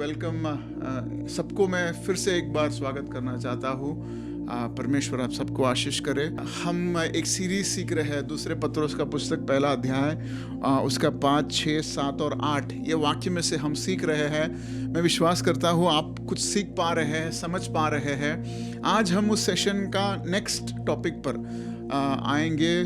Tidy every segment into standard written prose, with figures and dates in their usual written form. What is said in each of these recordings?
Welcome. सबको मैं फिर से एक बार स्वागत करना चाहता हूँ। परमेश्वर आप सबको आशीष करे। हम एक सीरीज सीख रहे हैं, दूसरे पत्रोस का पुस्तक पहला अध्याय, उसका 5, 6, 7 और 8 ये वाक्य में से हम सीख रहे हैं। मैं विश्वास करता हूँ आप कुछ सीख पा रहे हैं, समझ पा रहे हैं। आज हम उस सेशन का नेक्स्ट टॉपिक पर आएंगे।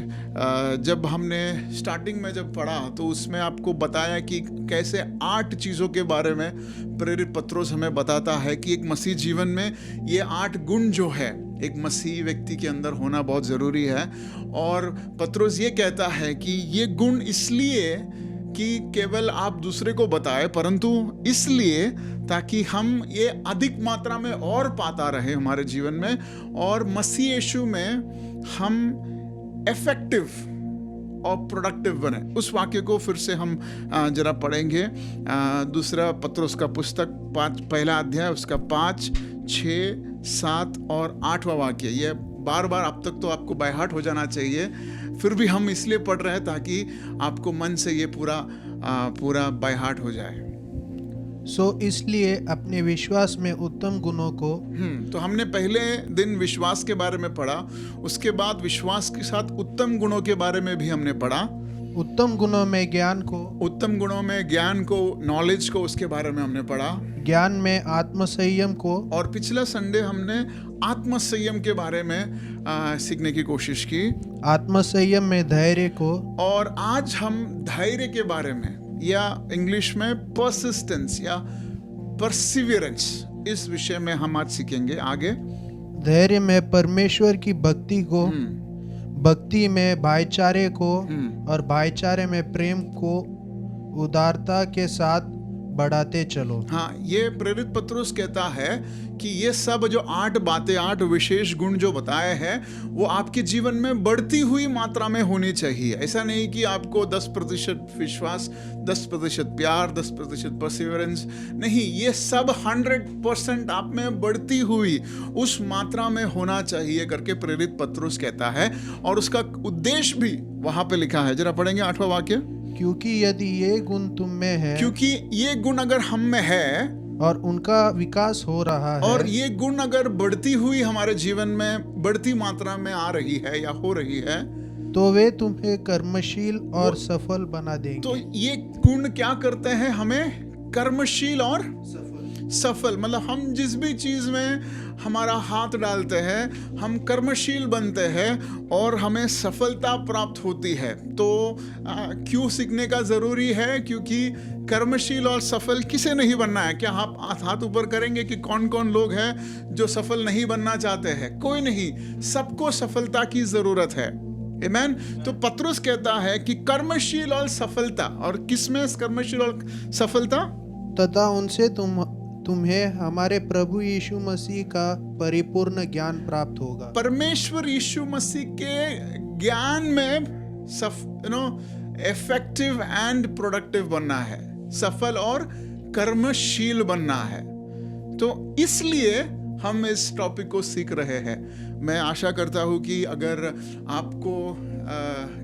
जब हमने स्टार्टिंग में जब पढ़ा तो उसमें आपको बताया कि कैसे 8 चीज़ों के बारे में प्रेरित पत्रोस हमें बताता है कि एक मसीह जीवन में ये 8 गुण जो है एक मसीह व्यक्ति के अंदर होना बहुत ज़रूरी है। और पत्रोस ये कहता है कि ये गुण इसलिए कि केवल आप दूसरे को बताएं, परंतु इसलिए ताकि हम ये अधिक मात्रा में और पाता रहे हमारे जीवन में, और मसीह यीशु में हम इफेक्टिव और प्रोडक्टिव बने। उस वाक्य को फिर से हम जरा पढ़ेंगे। दूसरा पत्रोस का पुस्तक पहला अध्याय, उसका 5, 6, 7 और 8वां वाक्य। ये बार बार अब तक तो आपको बाय हार्ट हो जाना चाहिए, फिर भी हम इसलिए पढ़ रहे हैं ताकि आपको मन से ये पूरा बाय हार्ट हो जाए। इसलिए अपने विश्वास में उत्तम गुणों को तो हमने पहले दिन विश्वास के बारे में पढ़ा, उसके बाद विश्वास के साथ उत्तम गुणों के बारे में भी हमने पढ़ा। उत्तम गुणों में ज्ञान को, उत्तम गुणों में ज्ञान को, नॉलेज को, उसके बारे में हमने पढ़ा। ज्ञान में आत्मसंयम को, और पिछला संडे हमने आत्मसंयम के बारे में सीखने की कोशिश की। आत्मसंयम में धैर्य को, और आज हम धैर्य के बारे में, या इंग्लिश में परसिस्टेंस या परसिवियरेंस, इस विषय में हम आज सीखेंगे आगे। धैर्य में परमेश्वर की भक्ति को, भक्ति में भाईचारे को, और भाईचारे में प्रेम को उदारता के साथ बढ़ाते चलो। हाँ, ये प्रेरित पत्रोस कहता है कि ये सब जो 8 बातें, 8 विशेष गुण जो बताए हैं वो आपके जीवन में बढ़ती हुई मात्रा में होनी चाहिए। ऐसा नहीं कि आपको 10% विश्वास, 10% प्यार, 10% परसिवरेंस, नहीं, ये सब 100% आप में बढ़ती हुई उस मात्रा में होना चाहिए करके प्रेरित पत्रोस कहता है। और उसका उद्देश्य भी वहां पे लिखा है। जरा पढ़ेंगे 8वां वाक्य। क्योंकि यदि ये गुण तुम में है, क्योंकि ये गुण अगर हम में है और उनका विकास हो रहा है, और ये गुण अगर बढ़ती हुई हमारे जीवन में बढ़ती मात्रा में आ रही है या हो रही है, तो वे तुम्हें कर्मशील और सफल बना देंगे। तो ये गुण क्या करते हैं? हमें कर्मशील और सफल, मतलब हम जिस भी चीज में हमारा हाथ डालते हैं हम कर्मशील बनते हैं और हमें सफलता प्राप्त होती है। तो क्यों सीखने का जरूरी है? क्योंकि कर्मशील और सफल किसे नहीं बनना है? क्या आप हाथ ऊपर करेंगे कि कौन कौन लोग हैं जो सफल नहीं बनना चाहते हैं? कोई नहीं, सबको सफलता की जरूरत है। आमीन। तो पत्रोस कहता है कि कर्मशील और सफलता, और किसमें कर्मशील और सफलता? तथा उनसे तुम्हें हमारे प्रभु यीशु मसीह का परिपूर्ण ज्ञान प्राप्त होगा। परमेश्वर यीशु मसीह के ज्ञान में इफेक्टिव एंड प्रोडक्टिव बनना है, सफल और कर्मशील बनना है। तो इसलिए हम इस टॉपिक को सीख रहे हैं। मैं आशा करता हूँ कि अगर आपको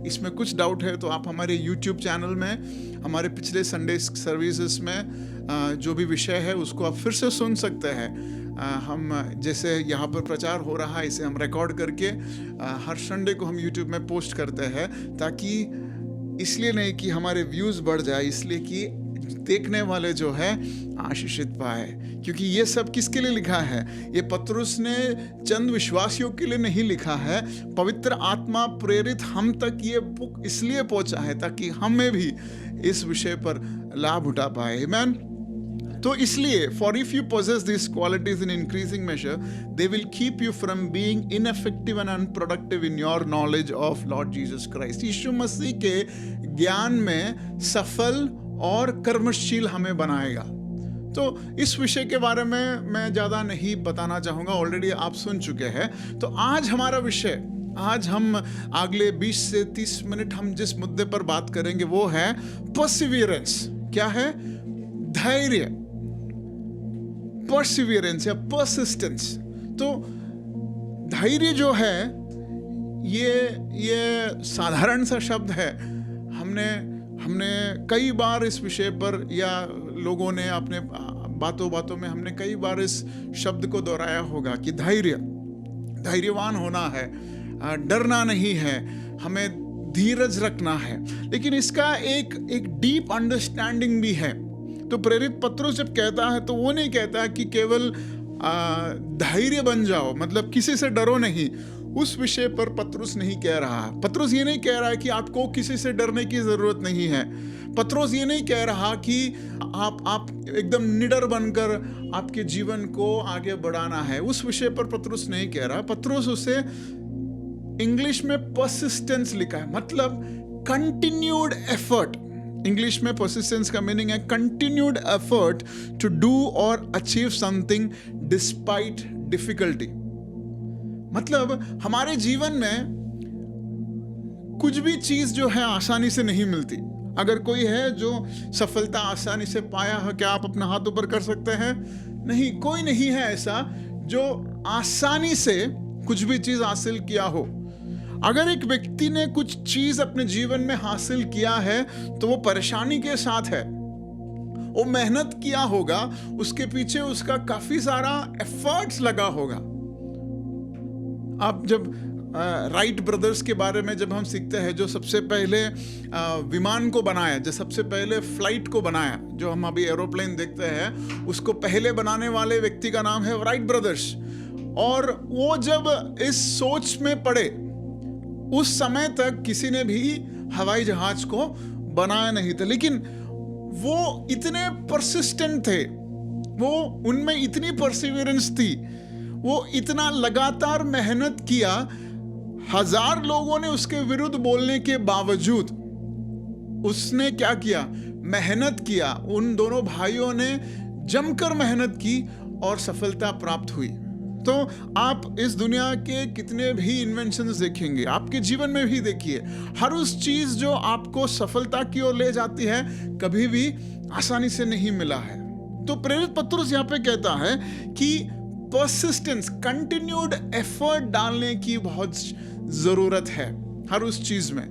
इसमें कुछ डाउट है तो आप हमारे YouTube चैनल में हमारे पिछले संडे सर्विसेज में जो भी विषय है उसको आप फिर से सुन सकते हैं। हम जैसे यहाँ पर प्रचार हो रहा है, इसे हम रिकॉर्ड करके हर संडे को हम YouTube में पोस्ट करते हैं, ताकि इसलिए नहीं कि हमारे व्यूज़ बढ़ जाए, इसलिए कि देखने वाले जो है आशीषित पाए। क्योंकि ये सब किसके लिए लिखा है? ये पत्रुस ने चंद विश्वासियों के लिए नहीं लिखा है। पवित्र आत्मा प्रेरित हम तक ये बुक इसलिए पहुंचा है ताकि हमें भी इस विषय पर लाभ उठा पाए। आमीन। तो इसलिए for if you possess this qualities in increasing measure, they will keep you from being ineffective and unproductive in your knowledge of Lord Jesus Christ. यीशु मसीह के ज्ञान में सफल और कर्मशील हमें बनाएगा। तो इस विषय के बारे में मैं ज़्यादा नहीं बताना चाहूँगा, ऑलरेडी आप सुन चुके हैं। तो आज हमारा विषय, आज हम अगले 20 से 30 मिनट हम जिस मुद्दे पर बात करेंगे वो है परसिवियरेंस। क्या है? धैर्य, परसिवियरेंस या परसिस्टेंस। तो धैर्य जो है ये साधारण सा शब्द है। हमने कई बार इस विषय पर, या लोगों ने अपने बातों बातों में हमने कई बार इस शब्द को दोहराया होगा कि धैर्यवान होना है, डरना नहीं है, हमें धीरज रखना है। लेकिन इसका एक डीप अंडरस्टैंडिंग भी है। तो प्रेरित पत्रुस जब कहता है तो वो नहीं कहता कि केवल धैर्य बन जाओ, मतलब किसी से डरो नहीं, उस विषय पर पत्रुस नहीं कह रहा। पत्रुस ये नहीं कह रहा है कि आपको किसी से डरने की जरूरत नहीं है। पत्रुस ये नहीं कह रहा कि आप एकदम निडर बनकर आपके जीवन को आगे बढ़ाना है, उस विषय पर पत्रुस नहीं कह रहा। पत्रुस उसे इंग्लिश में परसिस्टेंस लिखा है, मतलब कंटिन्यूड एफर्ट। इंग्लिश में परसिस्टेंस का मीनिंग है कंटिन्यूड एफर्ट टू डू और अचीव समथिंग डिस्पाइट डिफिकल्टी। मतलब हमारे जीवन में कुछ भी चीज जो है आसानी से नहीं मिलती। अगर कोई है जो सफलता आसानी से पाया है, क्या आप अपना हाथ ऊपर कर सकते हैं? नहीं, कोई नहीं है ऐसा जो आसानी से कुछ भी चीज हासिल किया हो। अगर एक व्यक्ति ने कुछ चीज अपने जीवन में हासिल किया है तो वो परेशानी के साथ है, वो मेहनत किया होगा, उसके पीछे उसका काफी सारा एफर्ट्स लगा होगा। आप जब राइट ब्रदर्स के बारे में जब हम सीखते हैं, जो सबसे पहले विमान को बनाया, जो सबसे पहले फ्लाइट को बनाया, जो हम अभी एरोप्लेन देखते हैं, उसको पहले बनाने वाले व्यक्ति का नाम है राइट ब्रदर्स। और वो जब इस सोच में पड़े, उस समय तक किसी ने भी हवाई जहाज को बनाया नहीं था, लेकिन वो इतने परसिस्टेंट थे, वो उनमें इतनी परसिवियरेंस थी, वो इतना लगातार मेहनत किया। 1000 लोगों ने उसके विरुद्ध बोलने के बावजूद उसने क्या किया? मेहनत किया। उन दोनों भाइयों ने जमकर मेहनत की और सफलता प्राप्त हुई। तो आप इस दुनिया के कितने भी इन्वेंशंस देखेंगे, आपके जीवन में भी देखिए, हर उस चीज जो आपको सफलता की ओर ले जाती है कभी भी आसानी से नहीं मिला है। तो प्रेरित पत्रुस यहाँ पे कहता है कि परसिस्टेंस, कंटिन्यूड एफर्ट डालने की बहुत जरूरत है हर उस चीज में।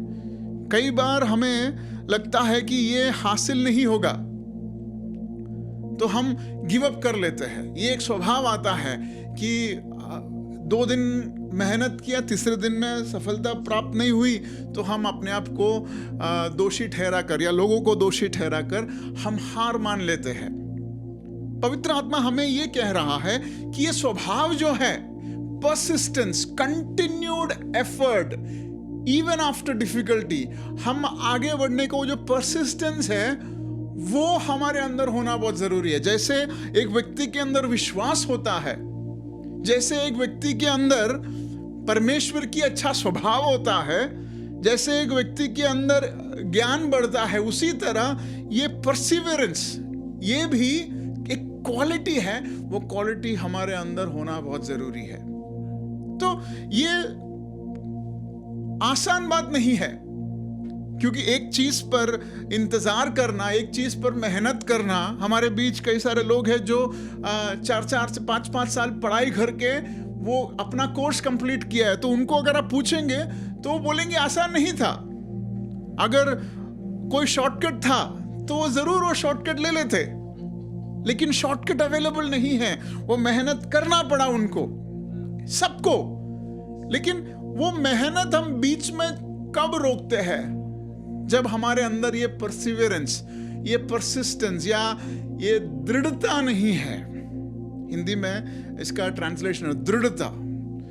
कई बार हमें लगता है कि ये हासिल नहीं होगा तो हम गिव अप कर लेते हैं। ये एक स्वभाव आता है कि 2 दिन मेहनत किया, तीसरे दिन में सफलता प्राप्त नहीं हुई तो हम अपने आप को दोषी ठहरा कर या लोगों को दोषी ठहरा कर हम हार मान लेते हैं। पवित्र आत्मा हमें ये कह रहा है कि ये स्वभाव जो है, persistence, continued effort even after difficulty, हम आगे बढ़ने को जो परसिस्टेंस है वो हमारे अंदर होना बहुत जरूरी है। जैसे एक व्यक्ति के अंदर विश्वास होता है, जैसे एक व्यक्ति के अंदर परमेश्वर की अच्छा स्वभाव होता है, जैसे एक व्यक्ति के अंदर ज्ञान बढ़ता है, उसी तरह ये परसिवियरेंस, ये भी एक क्वालिटी है। वो क्वालिटी हमारे अंदर होना बहुत जरूरी है। तो ये आसान बात नहीं है, क्योंकि एक चीज पर इंतजार करना, एक चीज पर मेहनत करना, हमारे बीच कई सारे लोग हैं जो 4-4 से 5-5 साल पढ़ाई करके वो अपना कोर्स कंप्लीट किया है, तो उनको अगर आप पूछेंगे तो वो बोलेंगे आसान नहीं था। अगर कोई शॉर्टकट था तो वो जरूर वो शॉर्टकट ले लेते, लेकिन शॉर्टकट अवेलेबल नहीं है, वो मेहनत करना पड़ा उनको, सबको। लेकिन वो मेहनत हम बीच में कब रोकते हैं? जब हमारे अंदर ये परसिवियरेंस, ये परसिस्टेंस या ये दृढ़ता नहीं है। हिंदी में इसका ट्रांसलेशन है दृढ़ता।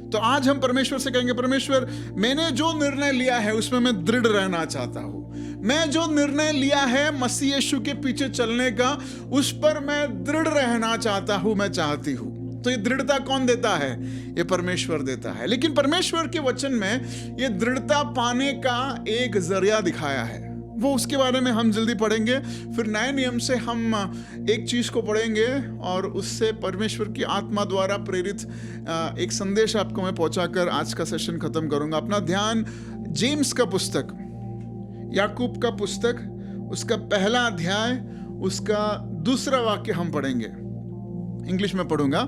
तो आज हम परमेश्वर से कहेंगे, परमेश्वर मैंने जो निर्णय लिया है उसमें मैं दृढ़ रहना चाहता हूं। मैं जो निर्णय लिया है मसीह यीशु के पीछे चलने का, उस पर मैं दृढ़ रहना चाहता हूं, मैं चाहती हूं। तो ये दृढ़ता कौन देता है? ये परमेश्वर देता है। लेकिन परमेश्वर के वचन में ये दृढ़ता पाने का एक जरिया दिखाया है, वो उसके बारे में हम जल्दी पढ़ेंगे। फिर नए नियम से हम एक चीज को पढ़ेंगे और उससे परमेश्वर की आत्मा द्वारा प्रेरित एक संदेश आपको मैं पहुंचाकर आज का सेशन खत्म करूंगा। अपना ध्यान जेम्स का पुस्तक, याकूब का पुस्तक, उसका पहला अध्याय, उसका 2 वाक्य हम पढ़ेंगे। इंग्लिश में पढ़ूंगा।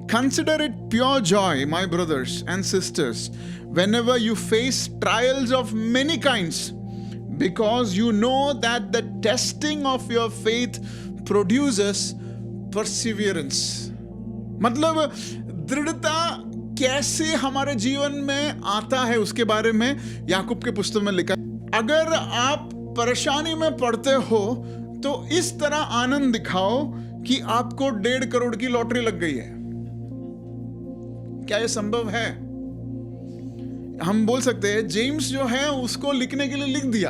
Consider it pure joy, my brothers and sisters, whenever you face trials of many kinds, because you know that the testing of your faith produces Perseverance मतलब दृढ़ता कैसे हमारे जीवन में आता है, उसके बारे में याकूब के पुस्तक में लिखा। अगर आप परेशानी में पड़ते हो तो इस तरह आनंद दिखाओ कि आपको 1.5 करोड़ की लॉटरी लग गई है। क्या यह संभव है? हम बोल सकते हैं जेम्स जो है उसको लिखने के लिए लिख दिया,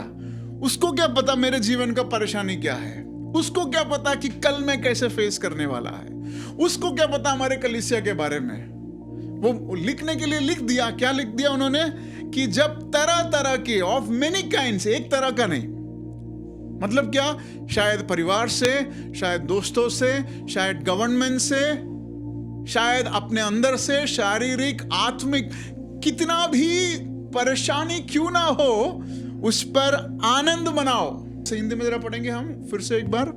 उसको क्या पता मेरे जीवन का परेशानी क्या है, उसको क्या पता कि कल मैं कैसे फेस करने वाला है, उसको क्या पता हमारे कलीसिया के बारे में। वो लिखने के लिए लिख दिया। क्या लिख दिया उन्होंने कि जब तरह तरह के ऑफ मेनी काइंड्स, एक तरह का नहीं, मतलब क्या, शायद परिवार से, शायद दोस्तों से, शायद गवर्नमेंट से, शायद अपने अंदर से, शारीरिक आत्मिक, कितना भी परेशानी क्यों ना हो उस पर आनंद मनाओ। हिंदी में जरा पढ़ेंगे हम फिर से एक बार।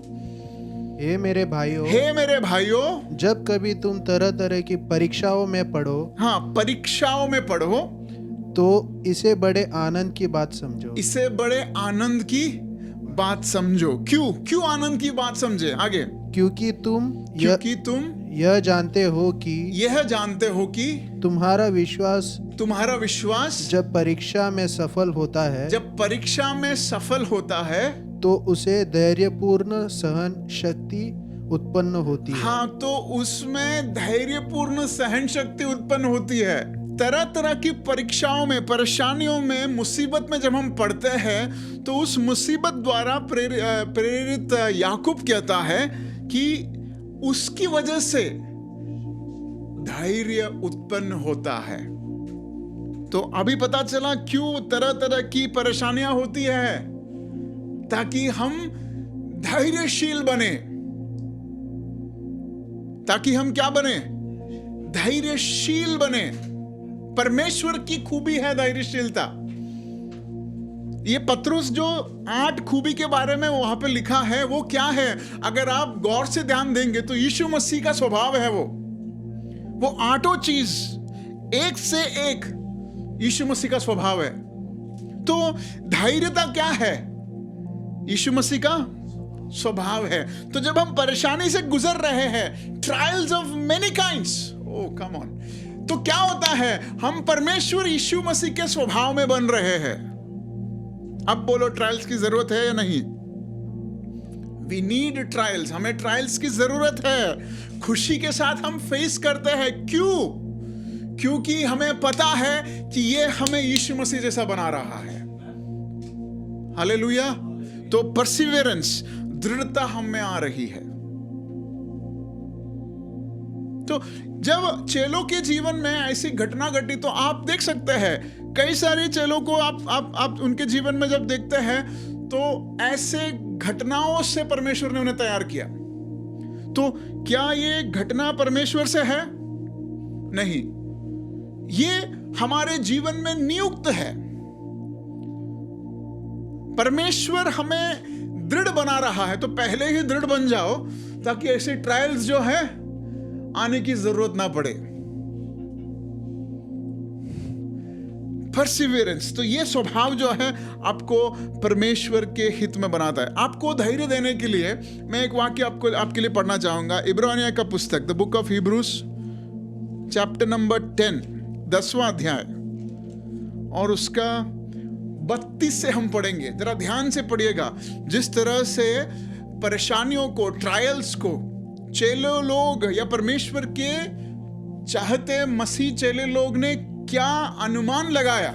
हे मेरे भाइयों, हे मेरे भाइयों, जब कभी तुम तरह तरह की परीक्षाओं में पढ़ो, हाँ परीक्षाओं में पढ़ो, तो इसे बड़े आनंद की बात समझो। इसे बड़े आनंद की बात समझो। क्यों आनंद की बात समझे? आगे, क्योंकि तुम यह जानते हो कि तुम्हारा विश्वास जब परीक्षा में सफल होता है तो उसे धैर्यपूर्ण सहन शक्ति उत्पन्न होती है। हाँ, तो उसमें धैर्यपूर्ण सहन शक्ति उत्पन्न होती है। तरह तरह की परीक्षाओं में, परेशानियों में, मुसीबत में जब हम पढ़ते हैं तो उस मुसीबत द्वारा प्रेरित याकूब कहता है कि उसकी वजह से धैर्य उत्पन्न होता है। तो अभी पता चला क्यों तरह तरह की परेशानियां होती है, ताकि हम धैर्यशील बने। ताकि हम क्या बने? धैर्यशील बने। परमेश्वर की खूबी है धैर्यशीलता। ये पत्रुस जो 8 खूबी के बारे में वहां पे लिखा है वो क्या है? अगर आप गौर से ध्यान देंगे तो यीशु मसीह का स्वभाव है वो 8 चीज एक से एक यीशु मसीह का स्वभाव है। तो धैर्यता क्या है? यीशु मसीह का स्वभाव है। तो जब हम परेशानी से गुजर रहे हैं, trials of many kinds, oh come on, तो क्या होता है? हम परमेश्वर यीशु मसीह के स्वभाव में बन रहे हैं। अब बोलो, ट्रायल्स की जरूरत है या नहीं? वी नीड ट्रायल्स, हमें ट्रायल्स की जरूरत है। खुशी के साथ हम फेस करते हैं। क्योंकि हमें पता है कि ये हमें यीशु मसीह जैसा बना रहा है। हालेलुया। तो परसिवियरेंस, दृढ़ता हम में आ रही है। तो जब चेलों के जीवन में ऐसी घटना घटी तो आप देख सकते हैं कई सारे चेलों को आप उनके जीवन में जब देखते हैं तो ऐसे घटनाओं से परमेश्वर ने उन्हें तैयार किया। तो क्या ये घटना परमेश्वर से है? नहीं, ये हमारे जीवन में नियुक्त है। परमेश्वर हमें दृढ़ बना रहा है, तो पहले ही दृढ़ बन जाओ ताकि ऐसे ट्रायल्स जो है आने की जरूरत ना पड़े। परसिवियरेंस, तो ये स्वभाव जो है आपको परमेश्वर के हित में बनाता है। आपको धैर्य देने के लिए मैं एक वाक्य आपके लिए पढ़ना चाहूंगा। इब्रानियों का पुस्तक, the book of Hebrews, chapter number 10, 10वां अध्याय, और उसका 32 से हम पढ़ेंगे। जरा ध्यान से पढ़िएगा। जिस तरह से परेशानियों को, ट्रायल्स को चेले लोग या परमेश्वर के चाहते मसीह चेले लोग ने क्या अनुमान लगाया,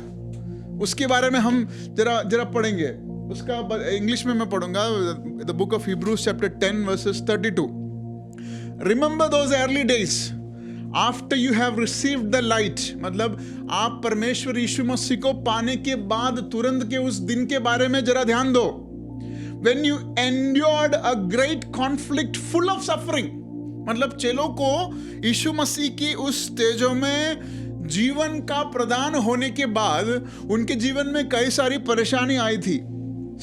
उसके बारे में हम जरा पढ़ेंगे। उसका इंग्लिश में मैं पढ़ूंगा। The book of Hebrews chapter 10 versus 32। Remember those early days after you have received the light, मतलब आप परमेश्वर यीशु मसीह को पाने के बाद तुरंत के उस दिन के बारे में जरा ध्यान दो। When you endured a great conflict full of suffering, मतलब चेलों को यीशु मसीह की उस तेजों में जीवन का प्रदान होने के बाद उनके जीवन में कई सारी परेशानी आई थी।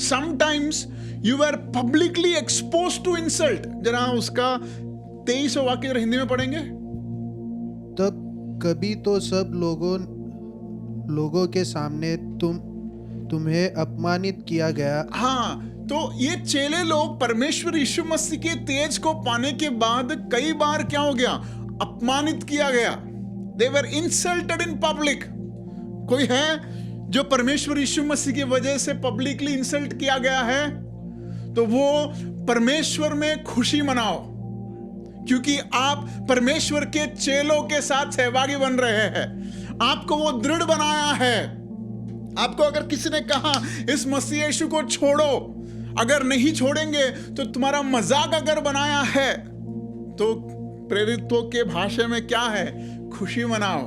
Sometimes you were publicly exposed to insult। जरा उसका 23वां वाक्य हिंदी में पढ़ेंगे। तब कभी तो सब लोगों के सामने तुम्हें अपमानित किया गया। हाँ, तो ये चेले लोग परमेश्वर यीशु मसीह के तेज को पाने के बाद कई बार क्या हो गया? अपमानित किया गया। They were insulted in public. कोई है जो परमेश्वर यीशु मसीह की वजह से पब्लिकली इंसल्ट किया गया है? तो वो परमेश्वर में खुशी मनाओ, क्योंकि आप परमेश्वर के चेलों के साथ सहभागी बन रहे हैं। आपको वो दृढ़ बनाया है। आपको अगर किसी ने कहा इस मसीह यीशु को छोड़ो, अगर नहीं छोड़ेंगे तो तुम्हारा मजाक अगर बनाया है, तो प्रेरितों के भाषा में क्या है? खुशी मनाओ,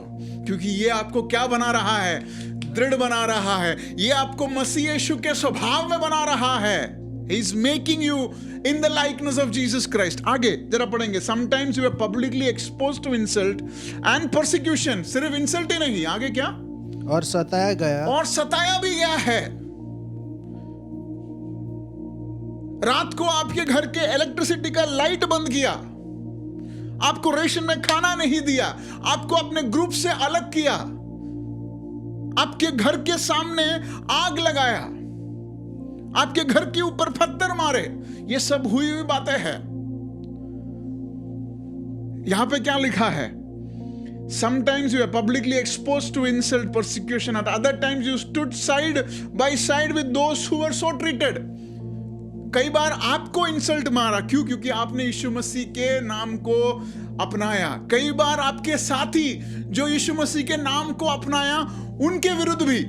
क्योंकि ये आपको क्या बना रहा है? दृढ़ बना रहा है। ये आपको मसीह यीशु के स्वभाव में बना रहा है। He is making you in the likeness of Jesus Christ. आगे जरा पढ़ेंगे। Sometimes you are publicly exposed to insult and persecution. सिर्फ इंसल्ट ही नहीं, आगे क्या? और सताया गया। और सताया भी गया है। रात को आपके घर के इलेक्ट्रिसिटी का लाइट बंद किया, आपको रेशन में खाना नहीं दिया, आपको अपने ग्रुप से अलग किया, आपके घर के सामने आग लगाया, आपके घर के ऊपर पत्थर मारे। ये सब हुई हुई बातें हैं। यहां पे क्या लिखा है? Sometimes you are publicly exposed to insult, persecution. At other times you stood side by side with those who were so treated. कई बार आपको इंसल्ट मारा, क्यों? क्योंकि आपने यीशु मसीह के नाम को अपनाया। कई बार आपके साथी जो यीशु मसीह के नाम को अपनाया, उनके विरुद्ध भी।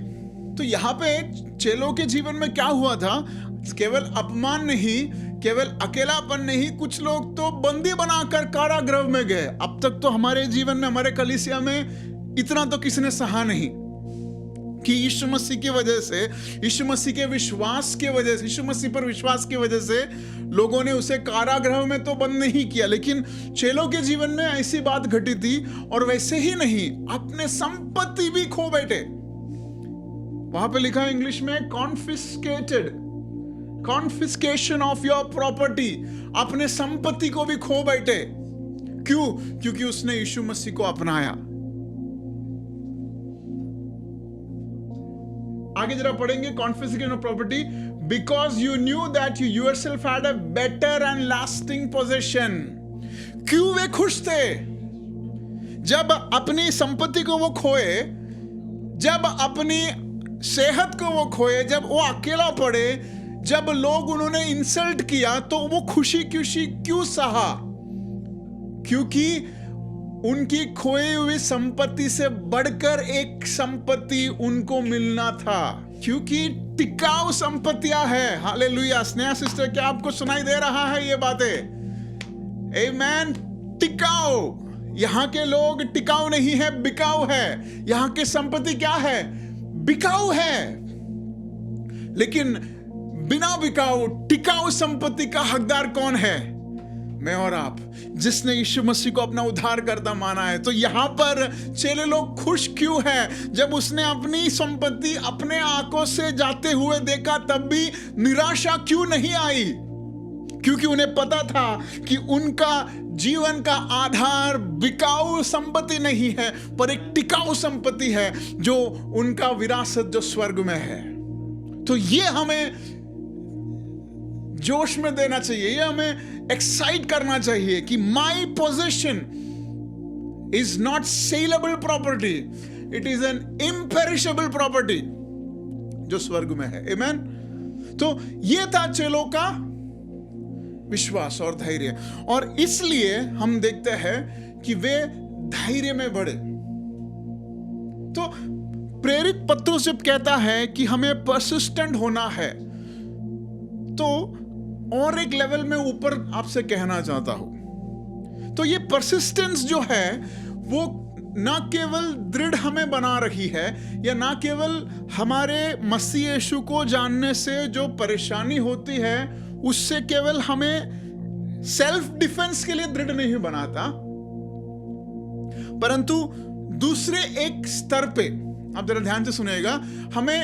तो यहाँ पे चेलों के जीवन में क्या हुआ था? केवल अपमान नहीं, केवल अकेलापन नहीं, कुछ लोग तो बंदी बनाकर कारागृह में गए। अब तक तो हमारे जीवन में, हमारे कलीसिया में इतना तो किसी ने सहा नहीं कि यीशु मसीह की वजह से, यीशु मसीह के विश्वास के वजह से, यीशु मसीह पर विश्वास की वजह से लोगों ने उसे कारागृह में तो बंद नहीं किया, लेकिन चेलों के जीवन में ऐसी बात घटी थी। और वैसे ही नहीं, अपने संपत्ति भी खो बैठे। वहां पे लिखा है इंग्लिश में confiscated, confiscation of your property. अपने संपत्ति को भी खो बैठे। क्यों? क्योंकि उसने यीशु मसीह को अपनाया। आगे जरा पढ़ेंगे, confiscation of property, because you knew that you yourself had a better and lasting possession. क्यों वे खुश थे? जब अपनी संपत्ति को वो खोए, जब अपनी सेहत को वो खोए, जब वो अकेला पड़े, जब लोग उन्होंने इंसल्ट किया, तो वो खुशी खुशी क्यों सहा? क्योंकि उनकी खोई हुई संपत्ति से बढ़कर एक संपत्ति उनको मिलना था, क्योंकि टिकाऊ संपत्तियां है। हालेलुया। स्नेहा सिस्टर, क्या आपको सुनाई दे रहा है ये बातें? आमेन। टिकाऊ। यहां के लोग टिकाऊ नहीं है, बिकाऊ है। यहां की संपत्ति क्या है? बिकाऊ है। लेकिन बिना बिकाऊ टिकाऊ संपत्ति का हकदार कौन है? मैं और आप, जिसने यीशु मसीह को अपना उद्धारकर्ता माना है। तो यहां पर चेले लोग खुश क्यों हैं? जब उसने अपनी संपत्ति अपने आंखों से जाते हुए देखा, तब भी निराशा क्यों नहीं आई? क्योंकि उन्हें पता था कि उनका जीवन का आधार बिकाऊ संपत्ति नहीं है, पर एक टिकाऊ संपत्ति है, जो उनका विरासत जो स्वर्ग में है। तो ये हमें जोश में देना चाहिए, ये हमें एक्साइट करना चाहिए कि my possession is not saleable property, it is an imperishable property जो स्वर्ग में है। आमेन। तो ये था चेलों का विश्वास और धैर्य, और इसलिए हम देखते हैं कि वे धैर्य में बढ़े। तो प्रेरित पत्रुस जब कहता है कि हमें परसिस्टेंट होना है, तो और एक लेवल में ऊपर आपसे कहना चाहता हूं। तो ये परसिस्टेंस जो है, वो ना केवल दृढ़ हमें बना रही है, या ना केवल हमारे मसीह यीशु को जानने से जो परेशानी होती है उससे केवल हमें सेल्फ डिफेंस के लिए दृढ़ नहीं बनाता, परंतु दूसरे एक स्तर पे, आप जरा ध्यान से सुनिएगा, हमें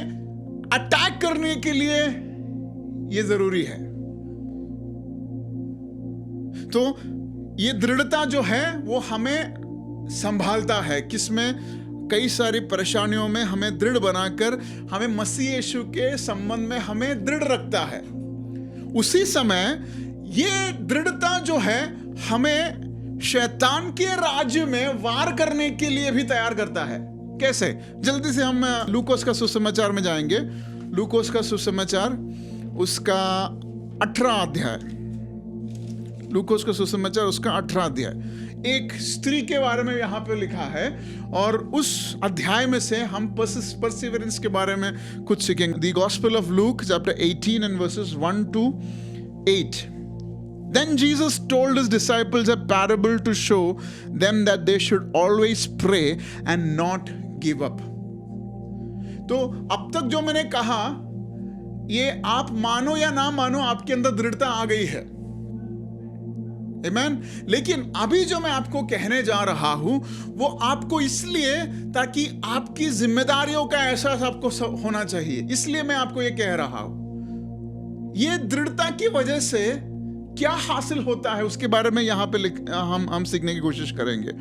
अटैक करने के लिए यह जरूरी है। तो ये दृढ़ता जो है वो हमें संभालता है, किसमें? कई सारी परेशानियों में हमें दृढ़ बनाकर हमें मसीह यीशु के संबंध में हमें दृढ़ रखता है, उसी समय ये दृढ़ता जो है हमें शैतान के राज्य में वार करने के लिए भी तैयार करता है। कैसे? जल्दी से हम लूकोस का सुसमाचार में जाएंगे। लूकोस का सुसमाचार उसका 18 अध्याय, लूकोस का सुसमाचार उसका 18 अध्याय, एक स्त्री के बारे में यहाँ पे लिखा है और उस अध्याय में से हम परसिवरेंस के बारे में कुछ सीखेंगे। The gospel of Luke chapter 18 and verses 1 to 8. Then Jesus told his disciples a parable to show them that they should always pray and not give up. तो अब तक जो मैंने कहा, ये आप मानो या ना मानो, आपके अंदर दृढ़ता आ गई है। आमीन। लेकिन अभी जो मैं आपको कहने जा रहा हूं वो आपको इसलिए ताकि आपकी जिम्मेदारियों का एहसास आपको होना चाहिए, इसलिए मैं आपको ये कह रहा हूं। ये दृढ़ता की वजह से क्या हासिल होता है उसके बारे में यहां पे हम सीखने की कोशिश करेंगे।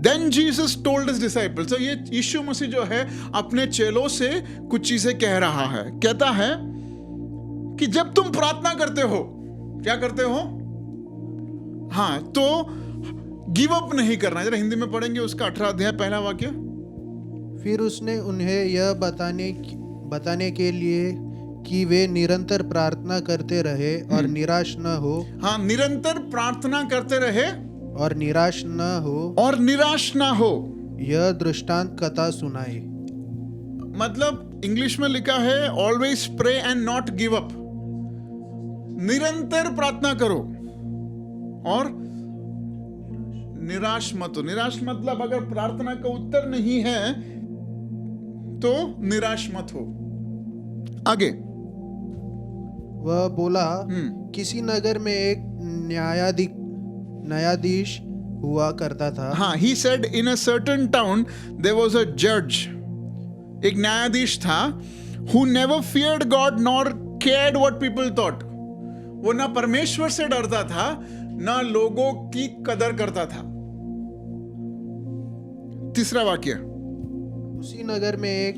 Then Jesus told his disciples, तो ये यीशु मसीह जो है अपने चेलों से कुछ चीजें कह रहा है। कहता है कि जब तुम प्रार्थना करते हो, क्या करते हो? हाँ, तो गिव अप नहीं करना। जरा हिंदी में पढ़ेंगे उसका 18 अध्याय पहला वाक्य। फिर उसने उन्हें यह बताने के लिए कि वे निरंतर प्रार्थना करते रहे और निराश न हो। हाँ, निरंतर प्रार्थना करते रहे और निराश न हो यह दृष्टांत कथा सुनाई। मतलब इंग्लिश में लिखा है always pray and not give up. निरंतर प्रार्थना करो और निराश मत हो। निराश मतलब अगर प्रार्थना का उत्तर नहीं है तो निराश मत हो। आगे वह बोला, किसी नगर में एक न्यायाधीश हुआ करता था। हाँ, he said in a certain town there was a judge, एक न्यायाधीश था, who never feared God nor cared what people thought. वो ना परमेश्वर से डरता था ना लोगों की कदर करता था। तीसरा वाक्य, उसी नगर में एक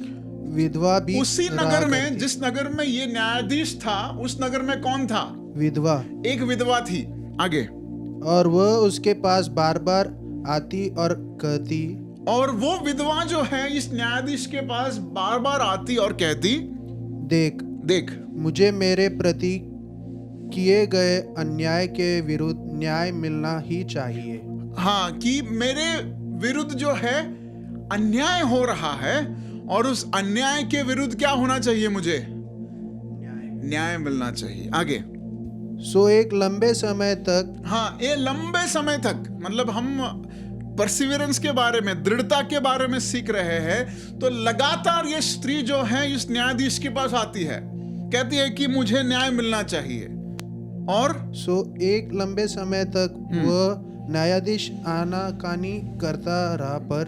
विधवा भी, उसी नगर में, जिस नगर में ये न्यायाधीश था उस नगर में कौन था? विधवा, एक विधवा थी। आगे, और वह उसके पास बार बार आती और कहती, और वो विधवा जो है इस न्यायाधीश के पास बार बार आती और कहती, देख मुझे मेरे प्रति किए गए अन्याय के विरुद्ध न्याय मिलना ही चाहिए। हाँ, कि मेरे विरुद्ध जो है अन्याय हो रहा है और उस अन्याय के विरुद्ध क्या होना चाहिए? मुझे न्याय मिलना चाहिए। आगे, सो एक लंबे समय तक, हाँ, ये लंबे समय तक, मतलब हम परसिवरेंस के बारे में, दृढ़ता के बारे में सीख रहे हैं। तो लगातार ये स्त्री जो है इस न्यायाधीश के पास आती है, कहती है कि मुझे न्याय मिलना चाहिए। और सो एक लंबे समय तक वह न्यायाधीश आनाकानी करता रहा, पर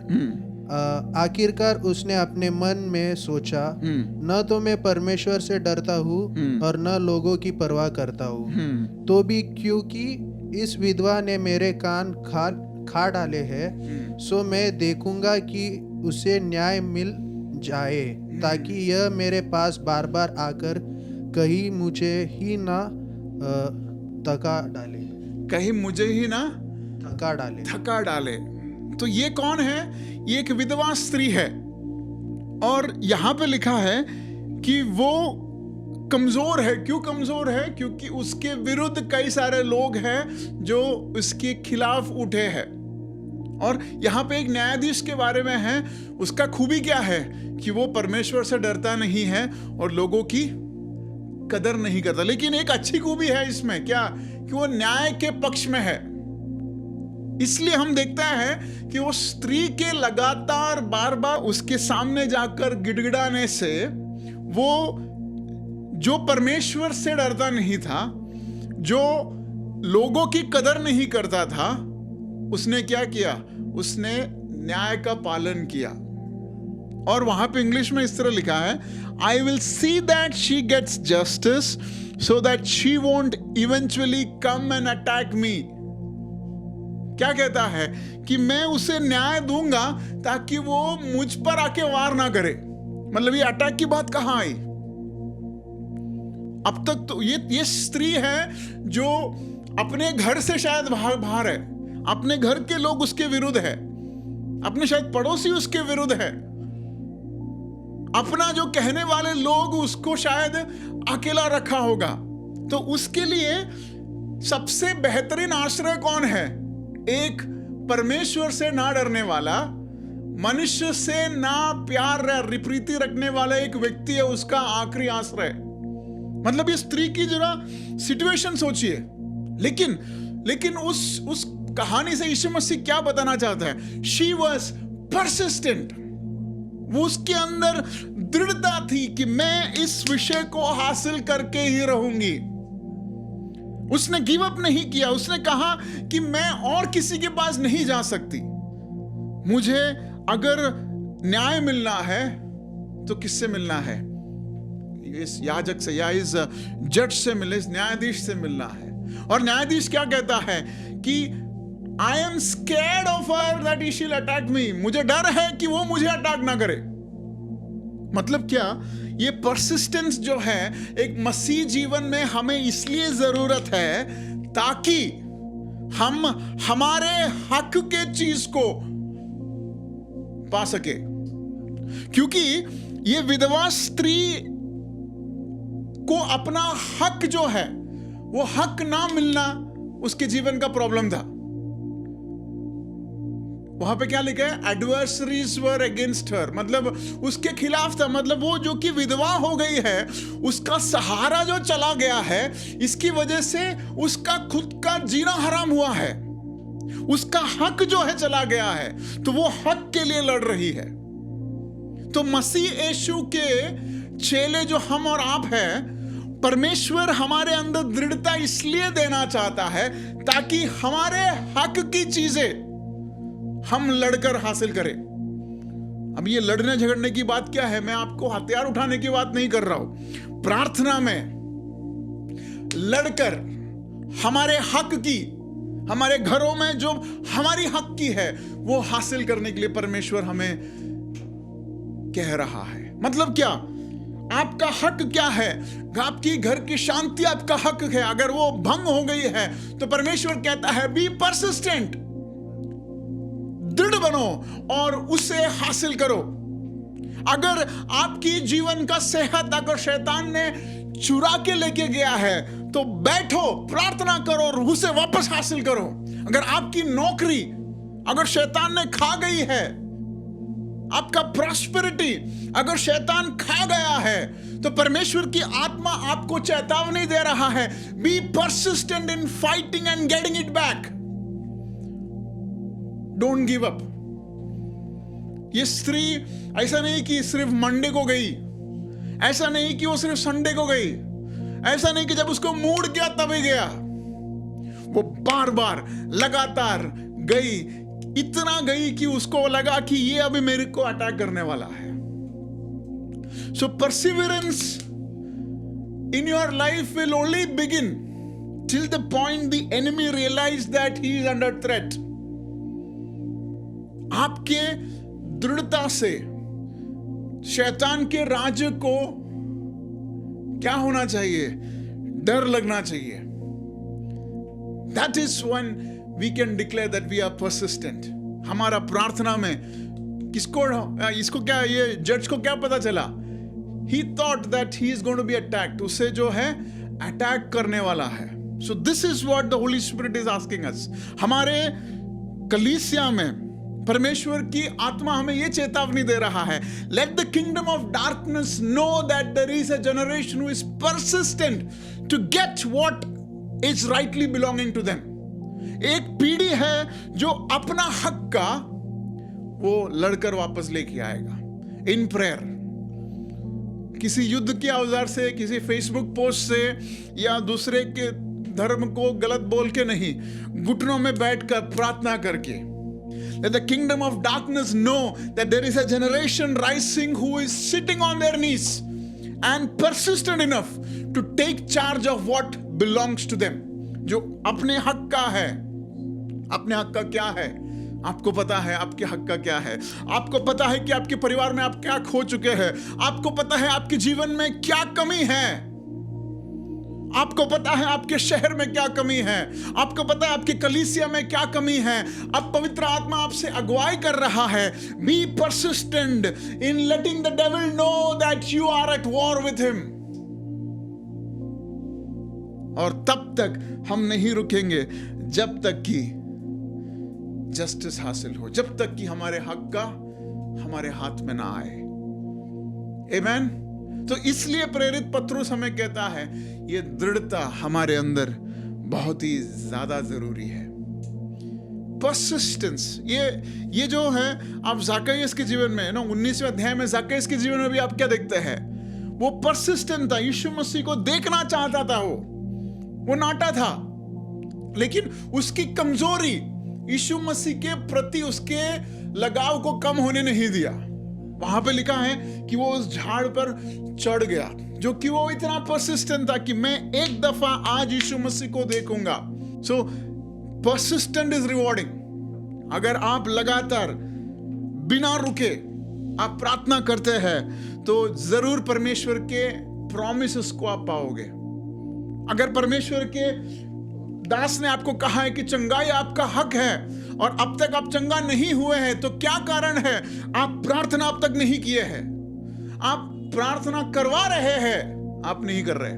आखिरकार उसने अपने मन में सोचा, न तो मैं परमेश्वर से डरता हूँ और न लोगों की परवाह करता हूँ, तो भी क्योंकि इस विधवा ने मेरे कान खा डाले हैं, सो मैं देखूंगा कि उसे न्याय मिल जाए, ताकि यह मेरे पास बार बार आकर कहीं मुझे ही ना थका डाले। तो ये कौन है? ये एक विधवा स्त्री है और यहाँ पे लिखा है कि वो कमजोर है। क्यों कमजोर है? क्योंकि उसके विरुद्ध कई सारे लोग हैं जो उसके खिलाफ उठे हैं। और यहाँ पे एक न्यायाधीश के बारे में है, उसका खूबी क्या है कि वो परमेश्वर से डरता नहीं है और लोगों की कदर नहीं करता। लेकिन एक अच्छी खूबी है इसमें, क्या? कि वो न्याय के पक्ष में है। इसलिए हम देखते हैं कि वो स्त्री के लगातार बार बार उसके सामने जाकर गिड़गिड़ाने से, वो जो परमेश्वर से डरता नहीं था, जो लोगों की कदर नहीं करता था, उसने क्या किया? उसने न्याय का पालन किया। और वहां पे इंग्लिश में इस तरह लिखा है, I will see that she gets justice so that she won't eventually come and attack me. क्या कहता है कि मैं उसे न्याय दूंगा ताकि वो मुझ पर आके वार ना करे। मतलब ये अटैक की बात कहां आई? अब तक तो ये स्त्री है जो अपने घर से शायद बाहर है, अपने घर के लोग उसके विरुद्ध है, अपने शायद पड़ोसी उसके विरुद्ध है, अपना जो कहने वाले लोग उसको शायद अकेला रखा होगा। तो उसके लिए सबसे बेहतरीन आश्रय कौन है? एक परमेश्वर से ना डरने वाला, मनुष्य से ना प्यार प्रीति रखने वाला एक व्यक्ति है उसका आखिरी आश्रय। मतलब ये स्त्री की जरा सिचुएशन सोचिए। लेकिन उस कहानी से यीशु मसीह क्या बताना चाहता है? She was persistent. वो उसके अंदर दृढ़ता थी कि मैं इस विषय को हासिल करके ही रहूंगी। उसने गिव अप नहीं किया। उसने कहा कि मैं और किसी के पास नहीं जा सकती। मुझे अगर न्याय मिलना है तो किससे मिलना है? इस याजक से या इस जज से मिले, इस न्यायाधीश से मिलना है। और न्यायाधीश क्या कहता है कि I am scared of her that he शिल अटैक मी। मुझे डर है कि वो मुझे अटैक ना करे। मतलब क्या? ये परसिस्टेंस जो है एक मसीह जीवन में हमें इसलिए जरूरत है ताकि हम हमारे हक के चीज को पा सके। क्योंकि ये विधवा स्त्री को अपना हक जो है वो हक ना मिलना उसके जीवन का प्रॉब्लम था। वहां पे क्या लिखा है? एडवर्सरीज वर अगेंस्ट हर, मतलब उसके खिलाफ था। मतलब वो जो कि विधवा हो गई है, उसका सहारा जो चला गया है, इसकी वजह से उसका खुद का जीना हराम हुआ है, उसका हक जो है चला गया है, तो वो हक के लिए लड़ रही है। तो मसीह यीशु के चेले जो हम और आप हैं, परमेश्वर हमारे अंदर दृढ़ता इसलिए देना चाहता है ताकि हमारे हक की चीजें हम लड़कर हासिल करें। अब ये लड़ने झगड़ने की बात क्या है? मैं आपको हथियार उठाने की बात नहीं कर रहा हूं। प्रार्थना में लड़कर हमारे हक की, हमारे घरों में जो हमारी हक की है वो हासिल करने के लिए परमेश्वर हमें कह रहा है। मतलब क्या? आपका हक क्या है? आपकी घर की शांति आपका हक है। अगर वो भंग हो गई है तो परमेश्वर कहता है बी परसिस्टेंट, दृढ़ बनो और उसे हासिल करो। अगर आपकी जीवन का सेहत अगर शैतान ने चुरा के लेके गया है तो बैठो, प्रार्थना करो और उसे वापस हासिल करो। अगर आपकी नौकरी अगर शैतान ने खा गई है, आपका प्रॉस्पेरिटी अगर शैतान खा गया है, तो परमेश्वर की आत्मा आपको चेतावनी दे रहा है, be persistent in fighting and getting it back. Don't give up. ये स्त्री ऐसा नहीं कि सिर्फ मंडे को गई, ऐसा नहीं कि वो सिर्फ संडे को गई, ऐसा नहीं कि जब उसको मूड किया तभी गया। वो बार बार लगातार गई, इतना गई कि उसको लगा कि ये अभी मेरे को अटैक करने वाला है। So perseverance in your life will only begin till the point the enemy realize that he is under threat. आपके दृढ़ता से शैतान के राज्य को क्या होना चाहिए? डर लगना चाहिए। That is when we can declare that we are persistent. हमारा प्रार्थना में इसको क्या, ये जज को क्या पता चला? He thought that he is going to be attacked. उसे जो है अटैक करने वाला है। So this is what the Holy Spirit is asking us. हमारे कलीसिया में परमेश्वर की आत्मा हमें यह चेतावनी दे रहा है, Let the kingdom of darkness know that there is a generation who is persistent to get what is rightly belonging to them. एक पीढ़ी है जो अपना हक का वो लड़कर वापस लेके आएगा इन प्रेयर। किसी युद्ध के औजार से, किसी फेसबुक पोस्ट से या दूसरे के धर्म को गलत बोल के नहीं, घुटनों में बैठकर प्रार्थना करके। Let the kingdom of darkness know that there is a generation rising who is sitting on their knees and persistent enough to take charge of what belongs to them. जो अपने हक का है, अपने हक का क्या है? आपको पता है आपके हक का क्या है? आपको पता है कि आपके परिवार में आप क्या खो चुके हैं? आपको पता है आपके जीवन में क्या कमी है? आपको पता है आपके शहर में क्या कमी है? आपको पता है आपकी कलीसिया में क्या कमी है? अब पवित्र आत्मा आपसे अगुवाई कर रहा है, be persistent in letting the devil know that you are at war with him. और तब तक हम नहीं रुकेंगे जब तक कि जस्टिस हासिल हो, जब तक कि हमारे हक का हमारे हाथ में ना आए। आमीन। तो इसलिए प्रेरित पत्रुस हमें कहता है ये दृढ़ता हमारे अंदर बहुत ही ज्यादा जरूरी है। परसिस्टेंस, ये जो है आप ज़ाकैयस के जीवन में ना 19वें अध्याय में ज़ाकैयस के जीवन में भी आप क्या देखते हैं? वो परसिस्टेंट था, यीशु मसीह को देखना चाहता था, वो नाटा था, लेकिन उसकी कमजोरी यीशु मसीह के प्रति उसके लगाव को कम होने नहीं दिया। वहां पे लिखा है कि वो उस झाड़ पर चढ़ गया, जो कि वो इतना परसिस्टेंट था कि मैं एक दफा आज यीशु मसीह को देखूंगा। सो परसिस्टेंट इज रिवॉर्डिंग। अगर आप लगातार बिना रुके आप प्रार्थना करते हैं तो जरूर परमेश्वर के प्रॉमिसेस को आप पाओगे। अगर परमेश्वर के दास ने आपको कहा है कि चंगाई आपका हक है और अब तक आप चंगा नहीं हुए हैं, तो क्या कारण है? आप प्रार्थना अब तक नहीं किए हैं। आप प्रार्थना करवा रहे हैं, आप नहीं कर रहे।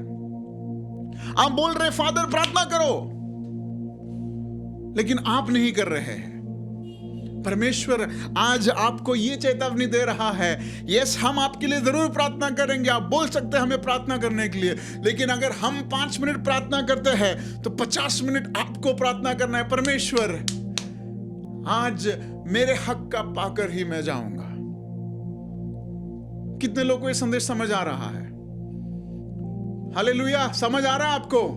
आप बोल रहे फादर प्रार्थना करो, लेकिन आप नहीं कर रहे हैं। परमेश्वर आज आपको ये चेतावनी दे रहा है, यस हम आपके लिए जरूर प्रार्थना करेंगे, आप बोल सकते हैं हमें प्रार्थना करने के लिए, लेकिन अगर हम 5 मिनट प्रार्थना करते हैं तो 50 मिनट आपको प्रार्थना करना है। परमेश्वर आज मेरे हक का पाकर ही मैं जाऊंगा। कितने लोगों को ये संदेश समझ आ रहा है? हालेलुया। समझ आ रहा है आपको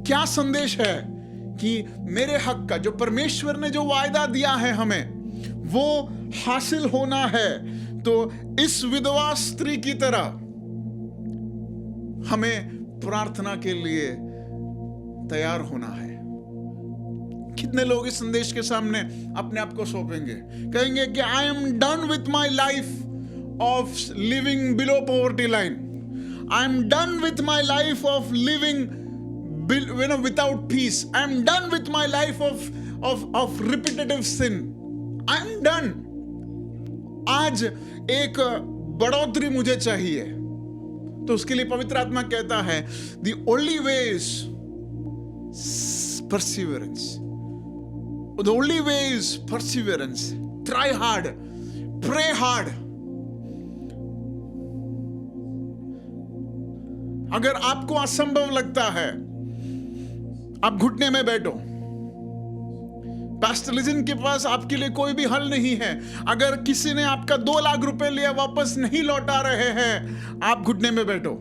क्या संदेश है? कि मेरे हक का जो परमेश्वर ने जो वायदा दिया है हमें वो हासिल होना है। तो इस विधवा स्त्री की तरह हमें प्रार्थना के लिए तैयार होना है। कितने लोग इस संदेश के सामने अपने आप को सौंपेंगे, कहेंगे कि I am done with my life of living below poverty line, I am done with my life of living without peace, I am done with my life of repetitive sin, I am done. आज एक बढ़ोतरी मुझे चाहिए। तो उसके लिए पवित्र आत्मा कहता है the only way is perseverance, the only way is perseverance, try hard, pray hard. अगर आपको असंभव लगता है आप घुटने में बैठो। पास्टर लिजन के पास आपके लिए कोई भी हल नहीं है। अगर किसी ने आपका 2 लाख रुपए लिया वापस नहीं लौटा रहे हैं, आप घुटने में बैठो।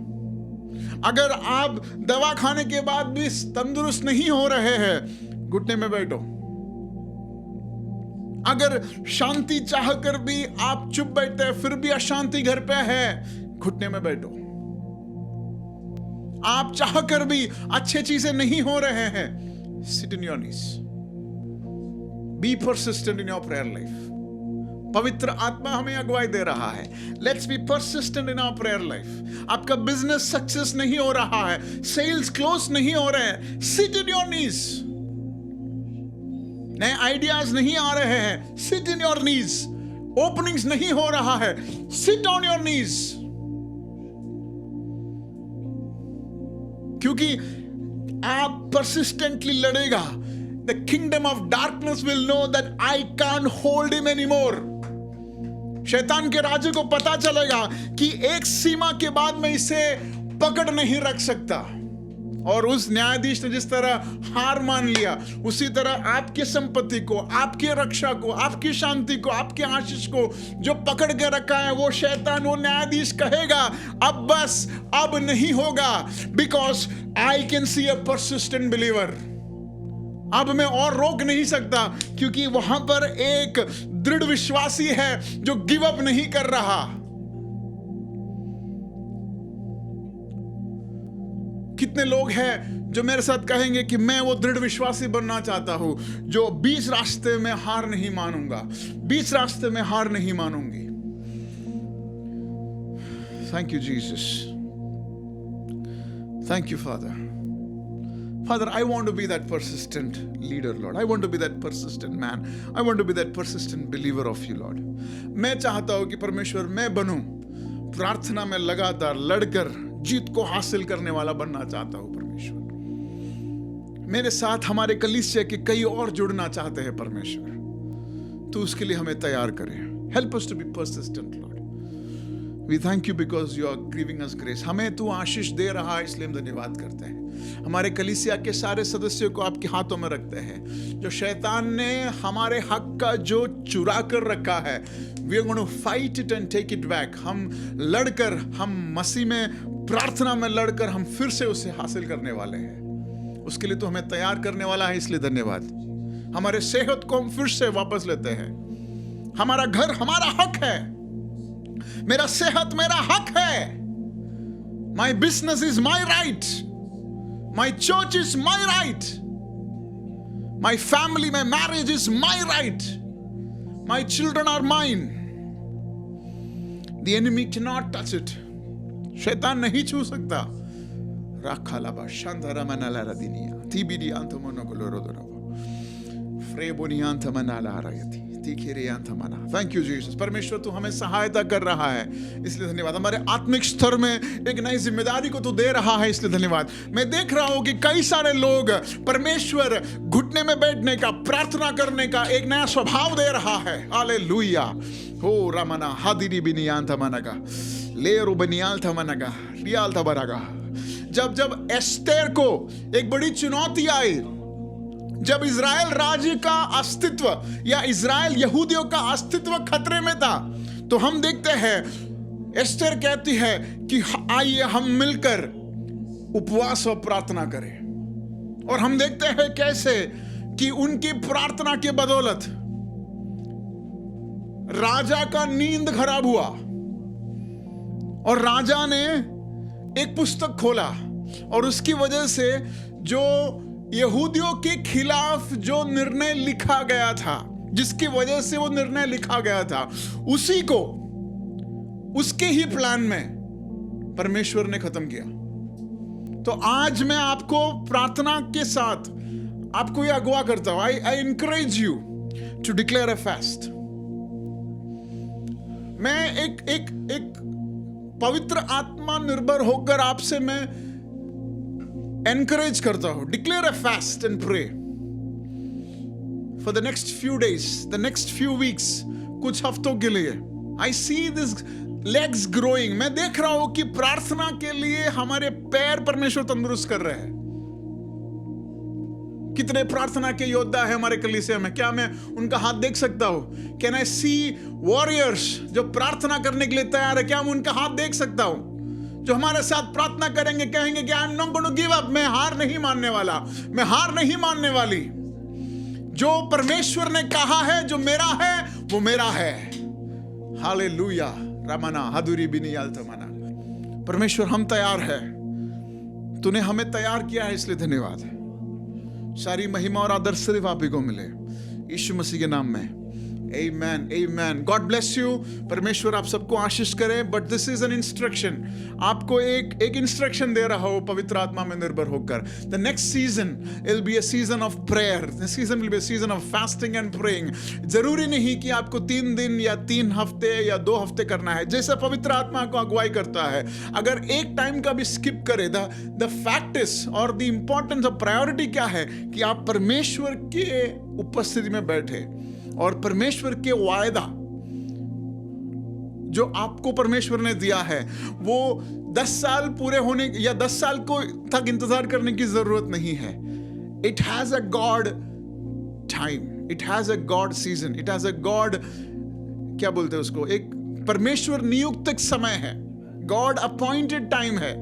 अगर आप दवा खाने के बाद भी तंदुरुस्त नहीं हो रहे हैं, घुटने में बैठो। अगर शांति चाह कर भी आप चुप बैठते हैं, फिर भी अशांति घर पे है, घुटने में बैठो। आप चाह कर भी अच्छे चीजें नहीं हो रहे हैं, sit in your knees, be persistent in your prayer life. पवित्र आत्मा हमें अगुवाई दे रहा है, let's be persistent in our prayer life. आपका बिजनेस सक्सेस नहीं हो रहा है, सेल्स क्लोज नहीं हो रहे हैं, sit in your knees. नए आइडियाज नहीं आ रहे हैं, sit in your knees. Openings नहीं हो रहा है, sit on your knees. क्योंकि आप परसिस्टेंटली लड़ेगा, the kingdom of darkness will know that I can't hold him anymore. शैतान के राज्य को पता चलेगा कि एक सीमा के बाद मैं इसे पकड़ नहीं रख सकता। और उस न्यायाधीश ने जिस तरह हार मान लिया, उसी तरह आपकी संपत्ति को, आपकी रक्षा को, आपकी शांति को, आपके आशीष को जो पकड़ के रखा है, वो शैतान, वो न्यायाधीश कहेगा अब बस, अब नहीं होगा, because I can see a persistent believer. अब मैं और रोक नहीं सकता, क्योंकि वहां पर एक दृढ़ विश्वासी है जो गिव अप नहीं कर रहा। कितने लोग हैं जो मेरे साथ कहेंगे कि मैं वो दृढ़ विश्वासी बनना चाहता हूं जो बीच रास्ते में हार नहीं मानूंगा, बीच रास्ते में हार नहीं मानूंगी। Thank you Jesus, thank you father. Father, I want to be that persistent leader, Lord. I want to be that persistent man. I want to be that persistent believer of you, Lord. मैं चाहता हूं कि परमेश्वर मैं बनूं प्रार्थना में लगातार लड़कर जीत को हासिल करने वाला बनना चाहता हूं परमेश्वर। मेरे साथ हमारे कलीसिया के कई और जुड़ना चाहते हैं परमेश्वर, तो उसके लिए हमें तैयार करें। Help us to be persistent, Lord. We thank you because you are giving us grace. हमें तू आशीष दे रहा है, इसलिए हम धन्यवाद करते हैं। हमारे कलीसिया के सारे सदस्यों को आपके हाथों में रखते हैं। जो शैतान ने हमारे हक का जो चुरा कर रखा है, we are going to fight it and take it back. हम लड़कर, हम मसीह में प्रार्थना में लड़कर हम फिर से उसे हासिल करने वाले हैं। उसके लिए तो हमें तैयार करने वाला है, इसलिए धन्यवाद। हमारे सेहत को हम फिर से वापस लेते हैं। हमारा घर हमारा हक है, मेरा सेहत मेरा हक है। My business is my right. My church is my right. My family, my marriage is my right. My children are mine. The enemy cannot touch it. शैतान नहीं छू सकता। राखालाबा शांतारामनाला रदिनिया तिबिडियांतमनोगलोरोदोरबा फ्रेबोनियांतमनालारायति तिखिरियांतमना। Thank you Jesus. परमेश्वर तू हमें सहायता कर रहा है, इसलिए धन्यवाद। हमारे आत्मिक स्तर में एक नई जिम्मेदारी को तू दे रहा है, इसलिए धन्यवाद। मैं देख रहा हूं कि कई सारे लोग परमेश्वर घुटने में बैठने का, प्रार्थना करने का एक नया स्वभाव दे रहा है। हालेलुया। हो रमना हादिरी बिनियांतमनगा लेरो बनियांतमनगा लियालतबरगा। जब एस्तेर को एक बड़ी चुनौती आई, जब इज़राइल राज्य का अस्तित्व या इज़राइल यहूदियों का अस्तित्व खतरे में था, तो हम देखते हैं एस्तेर कहती है कि आइए हम मिलकर उपवास और प्रार्थना करें। और हम देखते हैं कैसे कि उनकी प्रार्थना के बदौलत राजा का नींद खराब हुआ और राजा ने एक पुस्तक खोला और उसकी वजह से जो यहूदियों के खिलाफ जो निर्णय लिखा गया था, जिसकी वजह से वो निर्णय लिखा गया था, उसी को उसके ही प्लान में परमेश्वर ने खत्म किया। तो आज मैं आपको प्रार्थना के साथ आपको यह अगवा करता हूं। I encourage you to declare a fast. मैं एक पवित्र आत्मा निर्भर होकर आपसे मैं एनकरेज करता हूं, declare a fast and pray for the next few days, the next few weeks, कुछ हफ्तों के लिए। I see this legs growing. मैं देख रहा हूं कि प्रार्थना के लिए हमारे पैर परमेश्वर तंदुरुस्त कर रहे हैं। कितने प्रार्थना के योद्धा है हमारे कलीसिया में, क्या मैं उनका हाथ देख सकता हूं? कैन आई सी वॉरियर्स जो प्रार्थना करने के लिए तैयार है? क्या मैं उनका हाथ देख सकता हूं जो हमारे साथ प्रार्थना करेंगे, कहेंगे कि I am not going to give up, मैं हार नहीं मानने वाला, मैं हार नहीं मानने वाली। जो परमेश्वर ने कहा है, जो मेरा है वो मेरा है। हालेलुया। रमना हदुरी बिनियालतमना। परमेश्वर हम तैयार है, तूने हमें तैयार किया है, इसलिए धन्यवाद। सारी महिमा और आदर सिर्फ आप ही को मिले, यीशु मसीह के नाम में। Amen, amen. God bless you. परमेश्वर आप सबको आशीष करे। But this is an instruction. आपको एक इंस्ट्रक्शन दे रहा हो पवित्र आत्मा में निर्भर होकर। The next season will be a season of prayer. The season will be a season of fasting and praying. जरूरी नहीं कि आपको 3 दिन या 3 हफ्ते या 2 हफ्ते करना है, जैसे पवित्र आत्मा को अगुवाई करता है। अगर एक टाइम का भी स्किप करे, the fact is और the importance of priority क्या है कि आप परमेश्वर के उपस्थिति में बैठे और परमेश्वर के वायदा जो आपको परमेश्वर ने दिया है, वो 10 साल पूरे होने या 10 साल को तक इंतजार करने की जरूरत नहीं है। It has a God time, it has a God season, it has a God, क्या बोलते हैं उसको, एक परमेश्वर नियुक्त समय है, गॉड अपॉइंटेड टाइम है।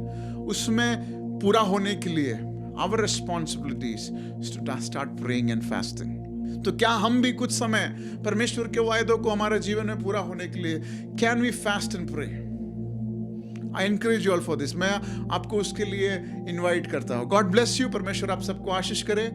उसमें पूरा होने के लिए our responsibilities to start praying and fasting. तो क्या हम भी कुछ समय परमेश्वर के वायदों को हमारे जीवन में पूरा होने के लिए can we fast and pray? I encourage you all for this. मैं आपको उसके लिए इनवाइट करता हूँ। God bless you. परमेश्वर आप सबको आशीष करे।